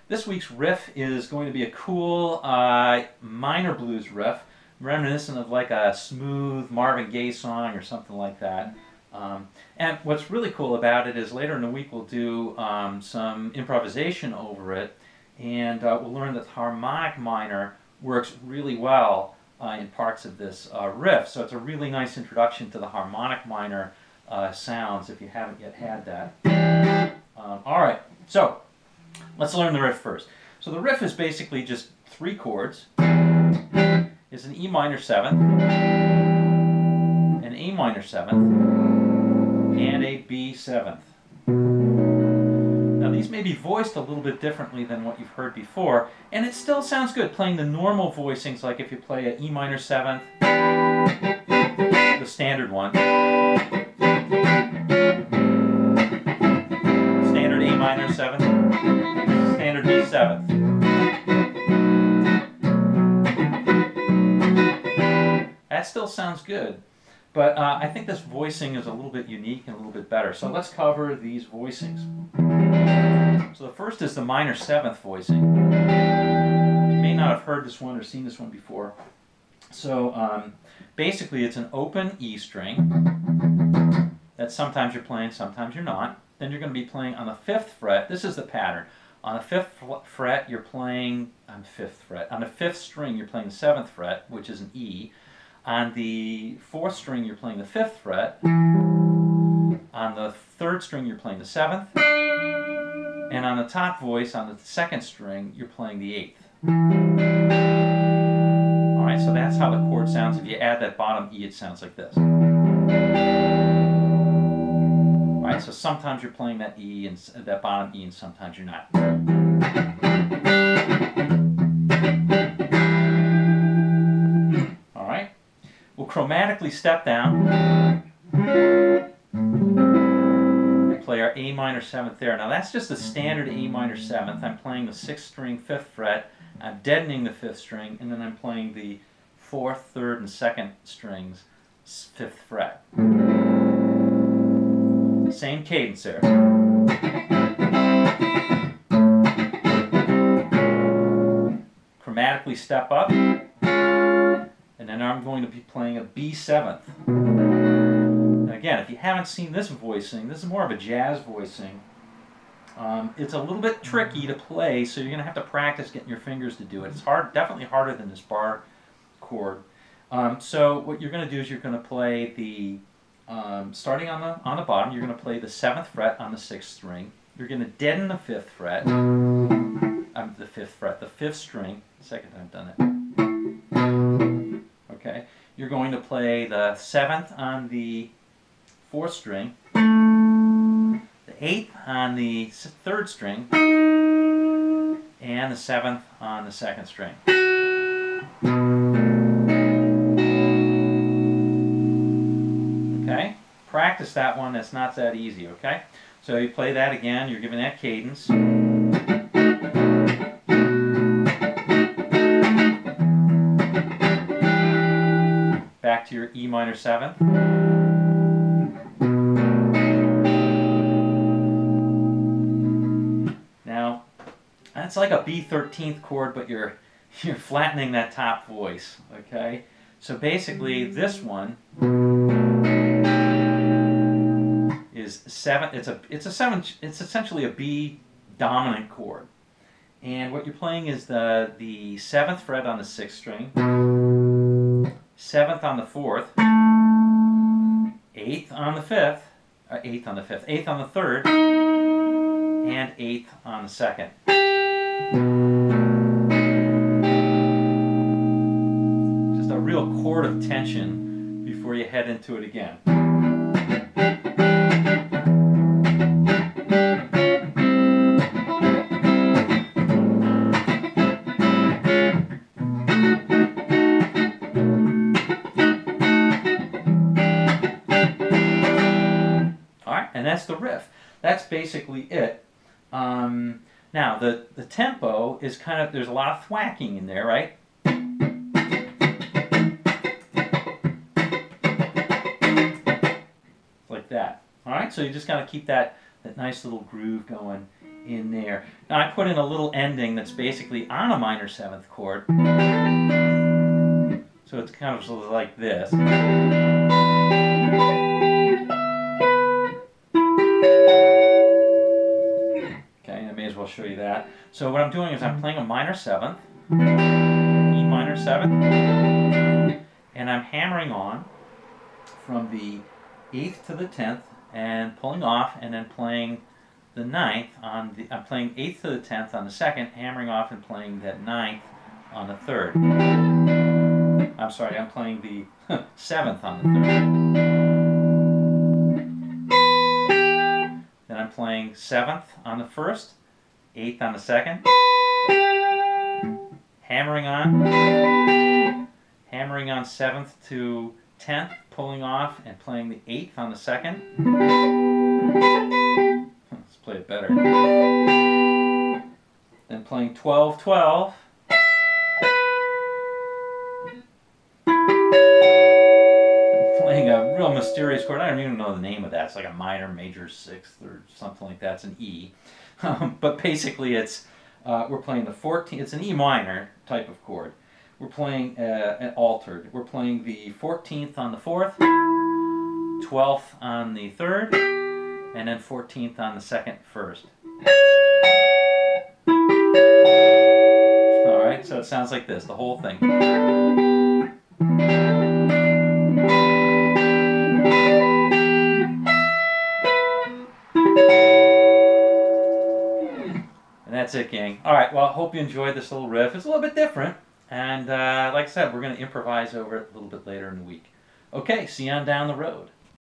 This week's riff is going to be a cool minor blues riff, reminiscent of like a smooth Marvin Gaye song or something like that. And what's really cool about it is later in the week we'll do some improvisation over it, and we'll learn that harmonic minor works really well in parts of this riff. So it's a really nice introduction to the harmonic minor sounds if you haven't yet had that. All right, so let's learn the riff first. So the riff is basically just 3 chords. It's an E minor 7th, an A minor 7th, and a B 7th. Now these may be voiced a little bit differently than what you've heard before, and it still sounds good playing the normal voicings, like if you play an E minor 7th, the standard one, standard A minor 7th, standard B 7th. That still sounds good, but I think this voicing is a little bit unique and a little bit better. So let's cover these voicings. So the first is the minor 7th voicing. You may not have heard this one or seen this one before. So basically it's an open E string that sometimes you're playing, sometimes you're not. Then you're going to be playing on the 5th fret. This is the pattern. On the 5th fret, you're playing on the 5th fret. On the 5th string, you're playing the 7th fret, which is an E. On the 4th string, you're playing the 5th fret. On the 3rd string, you're playing the 7th. And on the top voice, on the 2nd string, you're playing the 8th. All right, so that's how the chord sounds. If you add that bottom E, it sounds like this. All right, so sometimes you're playing that E and that bottom E, and sometimes you're not. All right, we'll chromatically step down and play our A minor 7th there. Now that's just a standard A minor 7th. I'm playing the 6th string, 5th fret. I'm deadening the 5th string, and then I'm playing the 4th, 3rd, and 2nd strings, 5th fret. Same cadence there. Chromatically step up, and then I'm going to be playing a B 7th. And again, if you haven't seen this voicing, this is more of a jazz voicing. It's a little bit tricky to play, so you're going to have to practice getting your fingers to do it. It's hard, definitely harder than this bar chord. So what you're going to do is you're going to play the starting on the bottom, you're going to play the 7th fret on the 6th string. You're going to deaden the 5th fret. The 5th fret, the 5th string. Second time I've done it. Okay. You're going to play the 7th on the 4th string, the 8th on the 3rd string, and the 7th on the 2nd string. Okay? Practice that one. That's not that easy, okay? So you play that again. You're giving that cadence. Back to your E minor 7th. Now, that's like a B13th chord, but you're flattening that top voice, okay? So basically, this one is 7. It's essentially a B dominant chord, and what you're playing is the 7th fret on the 6th string, 7th on the 4th, 8th on the 5th, 8th on the 5th, 8th on the 3rd, and 8th on the 2nd. chord of tension before you head into it again. Alright, and that's the riff. That's basically it. Now, the tempo is kind of, there's a lot of thwacking in there, right? Like that. Alright, so you just got to keep that nice little groove going in there. Now, I put in a little ending that's basically on a minor 7th chord. So it's kind of like this. I'll show you that. So what I'm doing is I'm playing a minor 7th, E minor 7th, and I'm hammering on from the 8th to the 10th and pulling off, and then playing the 9th on the, I'm playing 8th to the 10th on the 2nd, hammering off and playing that 9th on the 3rd. I'm sorry, I'm playing the 7th on the 3rd. Then I'm playing 7th on the 1st, 8th on the 2nd, hammering on 7th to 10th, pulling off and playing the 8th on the 2nd. Let's play it better. Then playing 12, 12. Playing a real mysterious chord. I don't even know the name of that. It's like a minor major 6th or something like that. It's an E. But basically it's, we're playing the 14th, it's an E minor type of chord. We're playing an altered. We're playing the 14th on the 4th, 12th on the 3rd, and then 14th on the 2nd, 1st. Alright, so it sounds like this, the whole thing. That's it, gang. Alright, well, I hope you enjoyed this little riff. It's a little bit different. And like I said, we're going to improvise over it a little bit later in the week. Okay, see you on down the road.